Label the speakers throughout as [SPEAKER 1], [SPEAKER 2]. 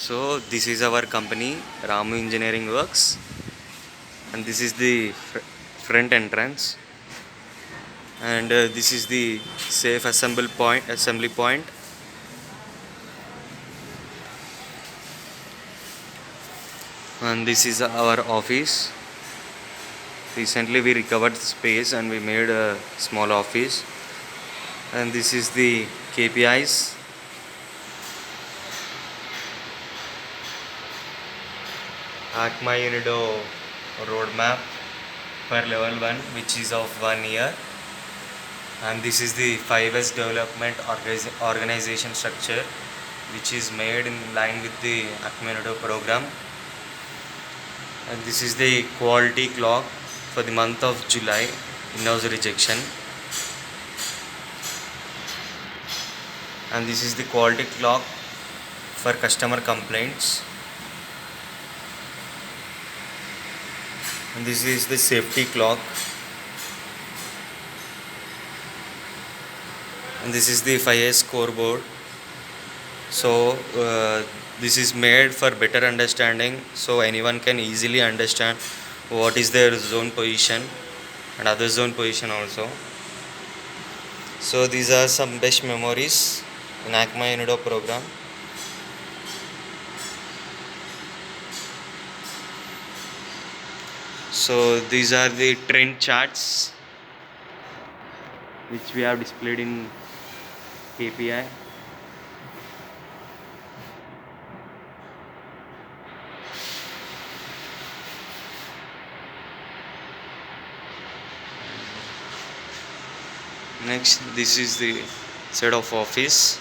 [SPEAKER 1] So this is our company, Ramu Engineering Works, and this is the front entrance, and this is the safe assembly point, and this is our office. Recently we recovered space and we made a small office, and this is the KPIs. ACMA UNIDO roadmap for level 1, which is of 1 year, and this is the 5S development organization structure, which is made in line with the ACMA UNIDO program, and this is the quality clock for the month of July in-house rejection, and this is the quality clock for customer complaints, and this is the safety clock, and this is the 5S scoreboard. So this is made for better understanding, so anyone can easily understand what is their zone position and other zone position also. So these are some best memories in ACMA UNIDO program. So these are the trend charts which we have displayed in KPI. Next, this is the set of office.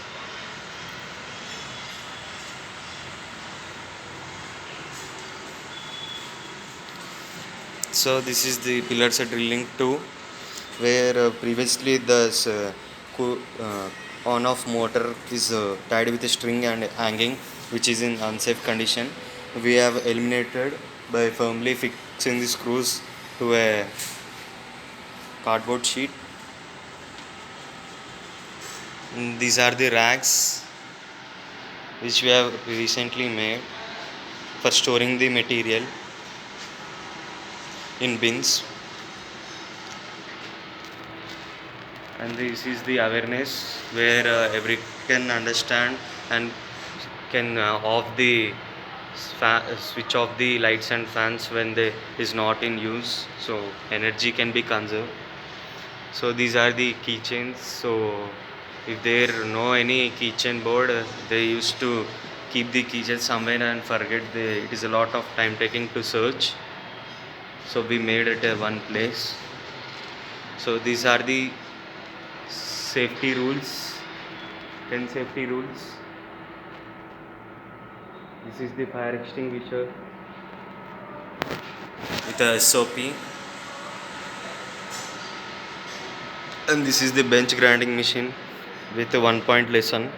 [SPEAKER 1] So this is the pillars at drilling 2, where previously the on-off motor is tied with a string and hanging, which is in unsafe condition. We have eliminated by firmly fixing the screws to a cardboard sheet. And these are the racks which we have recently made for storing the material in bins, and this is the awareness where every can understand and can switch off the lights and fans when they is not in use, so energy can be conserved. So these are the keychains. So if there no any keychain board, they used to keep the keychain somewhere and forget it is a lot of time taking to search, so we made it one place. So these are the safety rules, 10 safety rules. This is the fire extinguisher with a SOP, and this is the bench grinding machine with a 1 point lesson.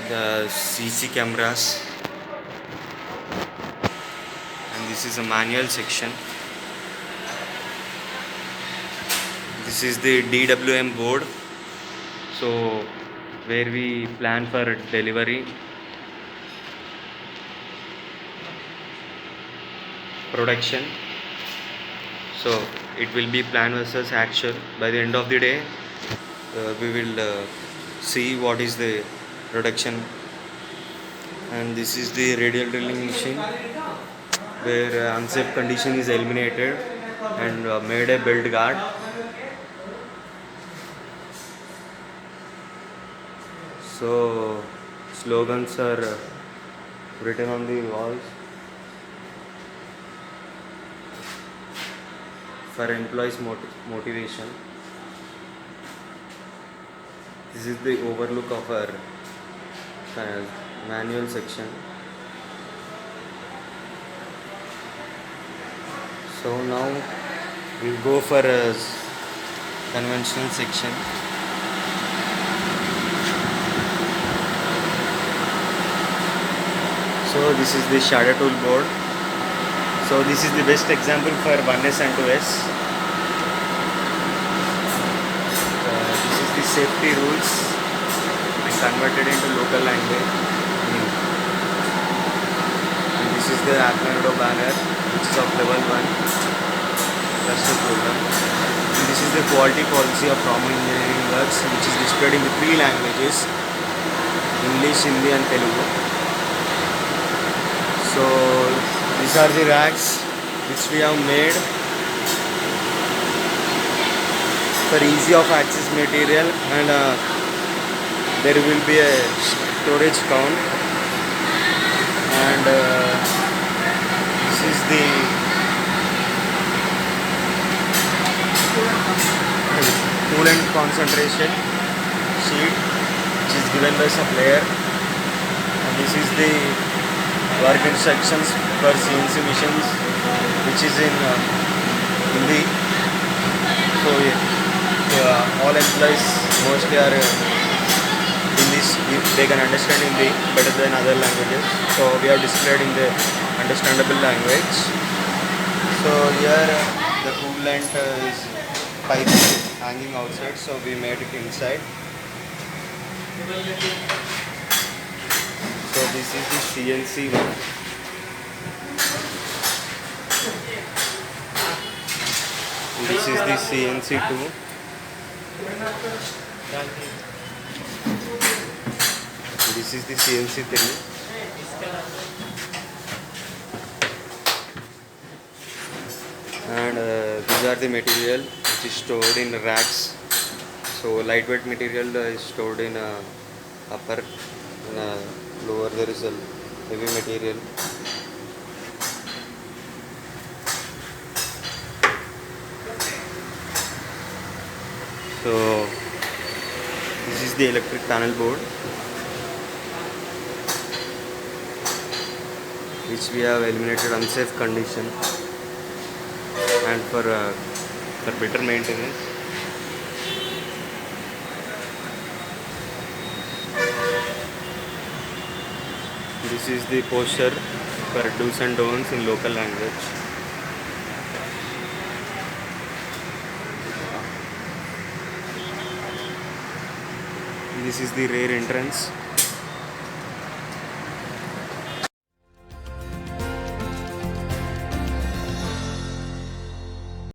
[SPEAKER 1] The CC cameras, and this is a manual section. This is the DWM board, so where we plan for delivery, production. So it will be plan versus actual. By the end of the day, we will see what is the production. And this is the radial drilling machine, where unsafe condition is eliminated and made a belt guard. So slogans are written on the walls for employees motivation. This is the overlook of our manual section. So now we'll go for a conventional section. So this is the shadow tool board. So this is the best example for 1S and 2S. This is the safety rules. converted into local language. And this is the Agnado banner, which is of level 1. That's the program. And this is the quality policy of Raman Engineering Works, which is displayed in the 3 languages: English, Hindi and Telugu. So these are the racks which we have made for easy of access material, and there will be a storage count, and this is the coolant concentration sheet which is given by supplier, and this is the work instructions for CNC machines which is in Hindi. So all employees mostly are in this, they can understand Hindi better than other languages, so we have displayed in the understandable language. So here the coolant is pipe hanging outside, so we made it inside. So this is the CNC one. This is the CNC 2. This is the CNC 3. And these are the material which is stored in racks. So lightweight material is stored in upper, and lower there is a heavy material. So this is the electric panel board which we have eliminated unsafe condition and for better maintenance. This is the poster for do's and don'ts in local language. This is the rear entrance.